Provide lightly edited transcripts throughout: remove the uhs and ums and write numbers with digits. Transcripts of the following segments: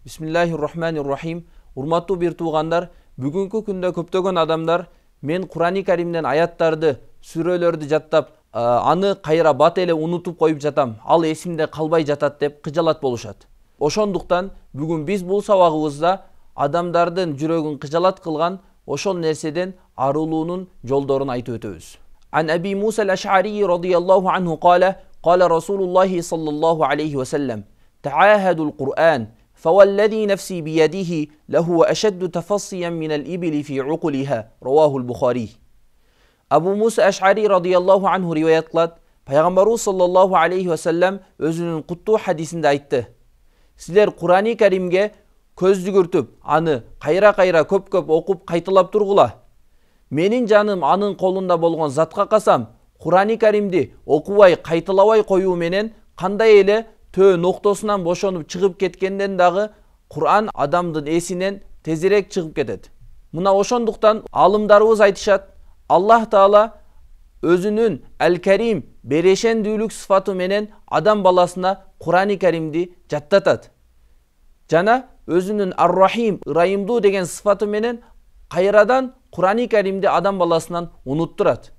Bismillahirrahmanirrahim. Урматтуу бир туугандар, бүгүнкү күндө көптөгөн адамдар мен Кур'ани Каримден аяттарды, сүрөлөрдү жаттап, аны кайра бат эле унутуп коюп жатам, ал эсимде калбай жатат деп кыжалат болушат. Ошондуктан бүгүн биз бул сабагыбызда адамдардын жүрөгүн кыжалат кылган ошол нерседен арылуунун жолдорун айтып өтөбүз. Ан Аби Муса al-Аш'ари радийаллаху анху qala Rasulullah sallallahu aleyhi ve sellem ta'ahadul Kur'an فوالذي نفسي بيده لهو أشد تفصيا من الإبل في عقلها رواه البخاري. Abu Musa Ash'ari radıyallahu anhu rivayet kılat. Peygamberimiz sallallahu aleyhi ve sellem özünün kuttu hadisinde aytты. Sizler Kur'an-ı Kerim'ge көз жүгүртүп, аны кайра-кайра көп-көп окуп кайталап тургула. Менин жаным анын колунда болгон затка касам, Kur'an-ı Kerim'ди окубай кайталабай коюу менен кандай эле төө ноктосунан бошонуп чыгып кеткенден дагы Kur'an адамдын эсинен тезирээк чыгып кетет. Мына ошондуктан алымдарыбыз айтышат, Аллах Таала өзүнүн Әл-Карим берешендүүлүк сыфаты менен адам баласына Kur'an-ы Kerim'ди жаттатат. Жана өзүнүн Ар-Рахим, ырайымдуу деген сыфаты менен кайрадан Kur'an-ы Kerim'ди адам баласынан унуттурат.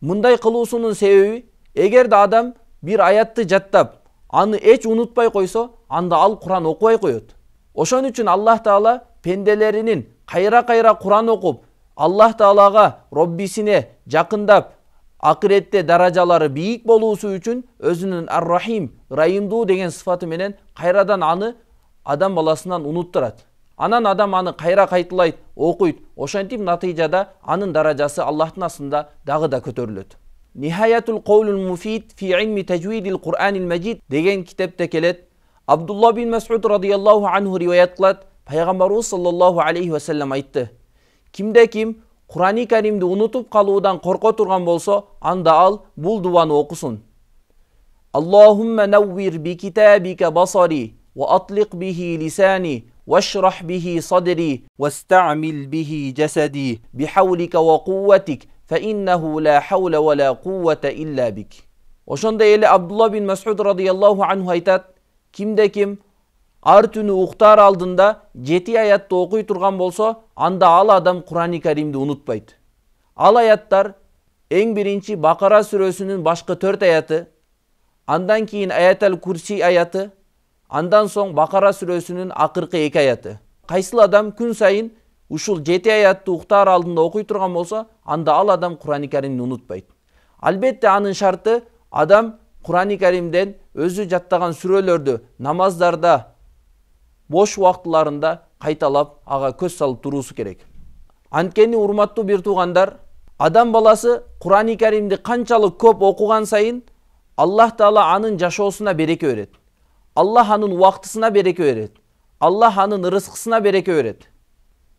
Мындай кылуусунун себеби, эгерде адам бир аятты жаттап, аны эч унутпай койсо, анда ал Kur'an окубай коет. Ошон үчүн Аллах Таала пенделеринин кайра-кайра Kur'an окуп, Аллах Таалага, Роббисине жакындап, акыретте даражалары бийик болуусу үчүн өзүнүн Ар-Рахим, ырайымдуу деген сыфаты менен кайрадан аны адам баласынан унуттурат. Анан адам аны кайра кайталайт, окуйт. Ошентип натыйжада анын даражасы Аллахтын астында дагы да көтөрүлөт. Нихаятул Каулул Муфид фи илми тажвидил Кур'анил Маджид деген китепте келет. Абдулла бин Мас'уд радıyallahu anhu риваят кылат. Пайгамбарыбыз саллаллаху алейхи ва саллям айтты. Кимде ким Kur'an-ı Kerim'di унутуп калуудан корко турган болсо, анда ал бул дуаны окусун. Аллахумма наввир би китабика басари ва атлиq bihi lisani واشرح به صدري واستعمل به جسدي بحولك وقوتك فإنه لا حول ولا قوة إلا بك. Ошондой эле Абдулла бин Мас'уд радıyallahu anhu айтат, кимде ким ар түнү уктар алдында 7 аятты окуй турган болсо, анда ал адам Kur'an-ı Kerim'ди унутпайт. Ал аяттар эң биринчи Бакара сүрөсүнүн башкы 4 аятı, андан кийин Аятал Курси аятı, андан соң Бакара сүрөсүнүн акыркы 2 аятı. Кайсыл адам күн сайын ушул 7 аятты уктар алдында окуй турган болсо, анда ал адам Kur'an-ı Kerim'ди унутпайт. Албетте анын шарты адам Kur'an-ı Kerim'den өзү жаттаган сүрөлөрдү намаздарда бош убактыларында кайталап, ага көз салып туруусу керек. Анткени урматтуу бир туугандар, адам баласы Kur'an-ı Kerim'ди канчалык көп окуган сайын Аллах Таала анын жашоосуна береке берет. Allah анын убактысына береке берет. Allah анын рызкысына береке берет.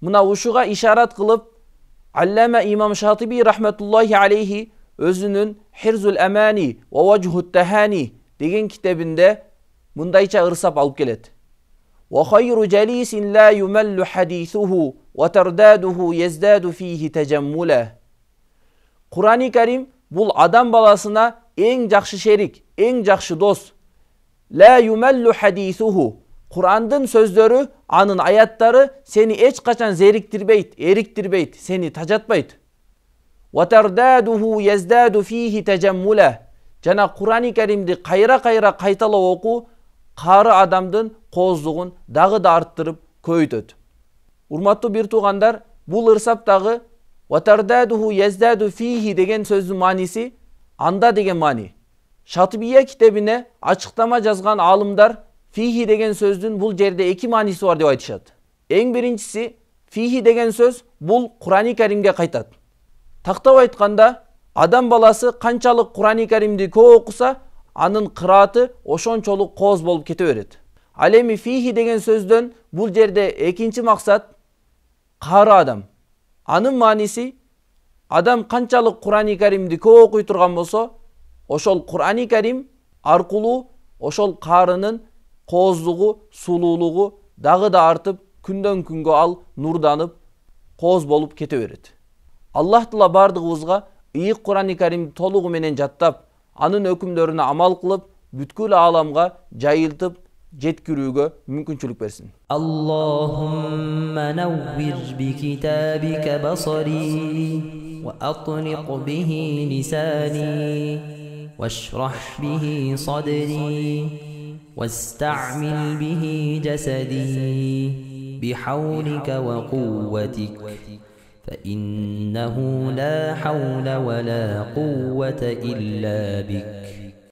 Мына ушуга ишарат кылып, Аллама имам Шатиби рахматуллахи алейхи өзүнүн Хирзул Амани ва Важхут Тахани деген китебинде мындайча ырсап алып келет. Ва хайру жалисин ла юмаллу хадисуху ва тардадуху yazdaду фихи tajammuла. Kur'an-ı Kerim бул адам баласына эң жакшы шерик, эң жакшы дос. La yumallu hadisuhu. Kur'andın sözdörü, anın ayattары seni eç kaçan zeriktirbeyt, eriktirbeyt, seni tacatbayt. Wa tardaduhu yazdadu fihi tajammula. Jana Kur'an-ı Kerim'di kayra kaytala oku, karı adamdın kozluğun dağı da arttırıp көйтөт. Урматтуу bir tuğandar, bul ırsaptagı wa tardaduhu yazdadu fihi degen sözdün manisi anda degen mani. Şatibiye kitabine açıklama жазган alımlar fihi degen sözdün bul jerde 2 manisi var деп айтышат. Эң биринчиси fihi degen söz bul Kur'an-ı Kerim'ge kaytat. Taqtab aytkanda adam balası kançalık Kur'an-ı Kerim'di көп okusa anın kıraatı oşonçoluk koz bolup kete beret. Al эми fihi degen sözdön bul jerde ekinci maksat kары adam. Anın manisi adam kançalık Kur'an-ı Kerim'di көп okuy turgan bolso, ошол Kur'an-ı Kerim аркылуу ошол карынын коздугу, сулуулугу дагы да артып, күндөн күнгө ал нурданып, коз болуп кете берет. Аллах Таала бардыгыбызга ыйык Kur'an-ı Kerimди толугу менен жаттап, анын өкүмдөрүнө амал кылып, бүткүл ааламга жайылтып, жеткирүүгө мүмкүнчүлүк берсин. اللهم نور بكتابك بصري وأطلق به لساني واشرح به صدري واستعمل به جسدي بحولك وقوتك فإنه لا حول ولا قوة إلا بك.